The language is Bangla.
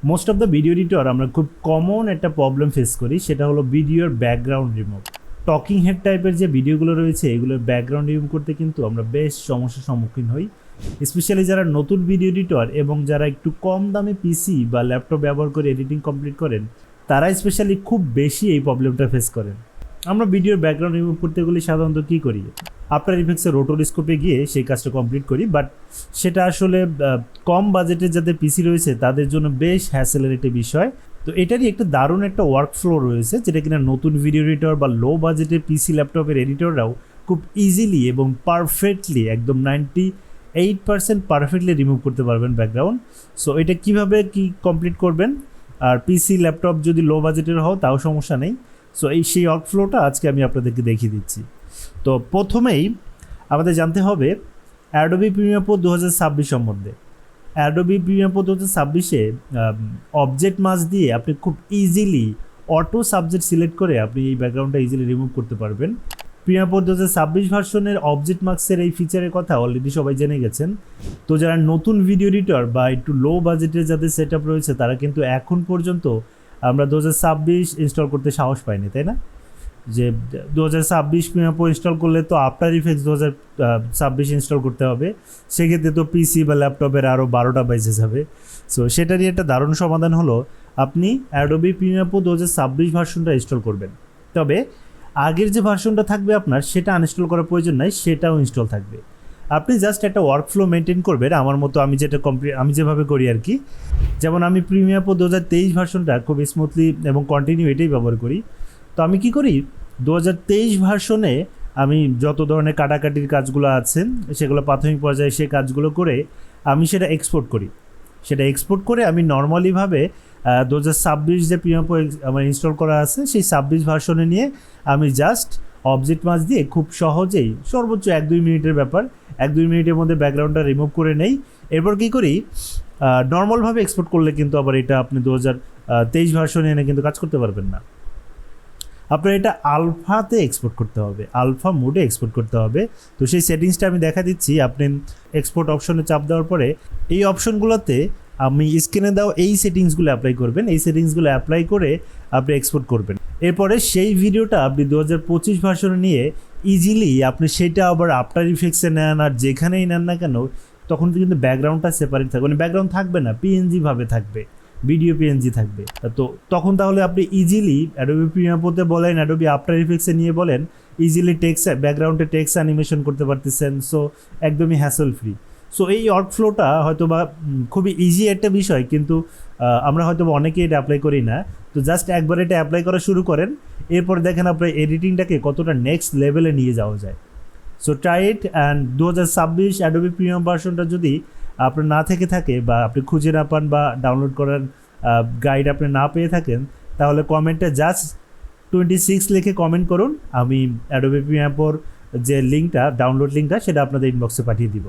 Most of the video editor আমরা খুব কমন একটা প্রবলেম ফেস করি, সেটা হলো ভিডিওর ব্যাকগ্রাউন্ড রিমুভ। টকিং হেড টাইপের যে ভিডিওগুলো রয়েছে এগুলোর ব্যাকগ্রাউন্ড রিমুভ করতে কিন্তু আমরা বেশ সমস্যার সম্মুখীন হই, স্পেশালি যারা নতুন ভিডিও এডিটর এবং যারা একটু কম দামে পিসি বা ল্যাপটপ ব্যবহার করে এডিটিং কমপ্লিট করেন, তারা স্পেশালি খুব বেশি এই প্রবলেমটা ফেস করেন। আমরা ভিডিওর ব্যাকগ্রাউন্ড রিমুভ করতে গেলে সাধারণত কী করি, আফটার ইফেক্টসে রোটোস্কোপে গিয়ে সেই কাজটা কমপ্লিট করি, বাট সেটা আসলে কম বাজেটের যাদের পিসি রয়েছে তাদের জন্য বেশ হ্যাসেলের একটা বিষয়। তো এটারই একটা দারুণ একটা ওয়ার্ক ফ্লো রয়েছে, যেটা কিনা নতুন ভিডিও এডিটর বা লো বাজেটের পিসি ল্যাপটপের এডিটররাও খুব ইজিলি এবং পারফেক্টলি, একদম 98% পারফেক্টলি রিমুভ করতে পারবেন ব্যাকগ্রাউন্ড। সো এটা কিভাবে কি কমপ্লিট করবেন, আর পিসি ল্যাপটপ যদি লো বাজেটের হও তাও সমস্যা নেই। সো সেই ওয়ার্ক ফ্লোটা আজকে আমি আপনাদেরকে দেখিয়ে দিচ্ছি। তো প্রথমেই আমাদের জানতে হবে অ্যাডোবি প্রিমিয়ার প্রো 2026 সম্বন্ধে। অ্যাডোবি প্রিমিয়ার প্রো 2026-এ অবজেক্ট মাস্ক দিয়ে আপনি খুব ইজিলি অটো সাবজেক্ট সিলেক্ট করে আপনি এই ব্যাকগ্রাউন্ডটা ইজিলি রিমুভ করতে পারবেন। প্রিমিয়ার প্রো 2026 ভার্সনের অবজেক্ট মাস্কের এই ফিচারের কথা অলরেডি সবাই জেনে গেছেন। তো যারা নতুন ভিডিও এডিটর বা একটু লো বাজেটের যাদের সেট আপ রয়েছে তারা কিন্তু এখন পর্যন্ত আমরা 2026 ইনস্টল করতে সাহস পাইনি, তাই না? যে 2026 প্রিমিয়ার প্রো ইনস্টল করলে তো আফটার ইফেক্টস 2026 ইনস্টল করতে হবে, সেক্ষেত্রে তো পিসি বা ল্যাপটপের আরও 12টা বেজে যাবে। সো সেটারই একটা দারুণ সমাধান হলো আপনি অ্যাডোবি প্রিমিয়ার প্রো 2026 ভার্সনটা ইনস্টল করবেন। তবে আগের যে ভার্সনটা থাকবে আপনার সেটা আনইনস্টল করার প্রয়োজন নাই, সেটাও ইনস্টল থাকবে। আপনি জাস্ট একটা ওয়ার্ক ফ্লো মেনটেন করবেন আমার মতো, আমি যেভাবে করি আর কি। যেমন আমি প্রিমিয়ার প্রো 2023 ভার্সনটা খুব স্মুথলি এবং কন্টিনিউ এটাই ব্যবহার করি। তো আমি কি করি, 2023 ভার্সনে আমি যত ধরনের কাটাকাটির কাজগুলো আছে সেগুলো প্রাথমিক পর্যায়ে সেই কাজগুলো করে আমি সেটা এক্সপোর্ট করি। সেটা এক্সপোর্ট করে আমি নর্মালিভাবে 2026 যে প্রিমিয়ার প্রো আমার ইনস্টল করা আছে সেই 26 ভার্সনে নিয়ে আমি জাস্ট অবজেক্ট মাস্ক দিয়ে খুব সহজেই, সর্বোচ্চ 1-2 মিনিটের ব্যাপার, 1-2 মিনিটের মধ্যে ব্যাকগ্রাউন্ডটা রিমুভ করে নেই। এরপর কী করি, নর্মালভাবে এক্সপোর্ট করলে কিন্তু আবার এটা আপনি 2023 ভার্সনে এনে কিন্তু কাজ করতে পারবেন না। আপনার এটা আলফাতে এক্সপোর্ট করতে হবে, আলফা মোডে এক্সপোর্ট করতে হবে। তো সেই সেটিংসটা আমি দেখা দিচ্ছি। আপনি এক্সপোর্ট অপশনে চাপ দেওয়ার পরে এই অপশনগুলোতে আমি স্ক্রিনে দেওয়া এই সেটিংসগুলো অ্যাপ্লাই করবেন। এই সেটিংসগুলো অ্যাপ্লাই করে আপনি এক্সপোর্ট করবেন। এরপরে সেই ভিডিওটা আপনি 2025 ভার্সনে নিয়ে ইজিলি আপনি সেটা আবার আফটার ইফেক্টসে নেন, আর যেখানেই নেন না কেন তখন কিন্তু ব্যাকগ্রাউন্ডটা সেপারেট থাকবে, মানে ব্যাকগ্রাউন্ড থাকবে না, পিএনজিভাবে থাকবে, ভিডিও পিএনজি থাকবে। তো তখন তাহলে আপনি ইজিলি অ্যাডোবি প্রিমিয়ার প্রোতে বলেন, অ্যাডোবি আফটার ইফেক্টসে নিয়ে বলেন, ইজিলি টেক্সট ব্যাকগ্রাউন্ডে টেক্সট অ্যানিমেশন করতে পারতেছেন। সো একদমই হ্যাসেল ফ্রি। সো এই ওয়ার্কফ্লোটা হয়তো বা খুবই ইজি একটা বিষয়, কিন্তু আমরা হয়তো বা অনেকেই এটা অ্যাপ্লাই করি না। তো জাস্ট একবার এটা অ্যাপ্লাই করা শুরু করেন, এরপর দেখেন আপনার এডিটিংটাকে কতটা নেক্সট লেভেলে নিয়ে যাওয়া যায়। So try it. And 2026 Adobe premium ভার্সনটা যদি আপনার না থেকে থাকে বা আপনি খুঁজে না পান বা ডাউনলোড করার গাইড আপনি না পেয়ে থাকেন, তাহলে কমেন্টে জাস্ট 26 লিখে কমেন্ট করুন। আমি অ্যাডোবি প্রিমিয়ার প্রোর যে লিঙ্কটা, ডাউনলোড লিঙ্কটা, সেটা আপনাদের ইনবক্সে পাঠিয়ে দিব।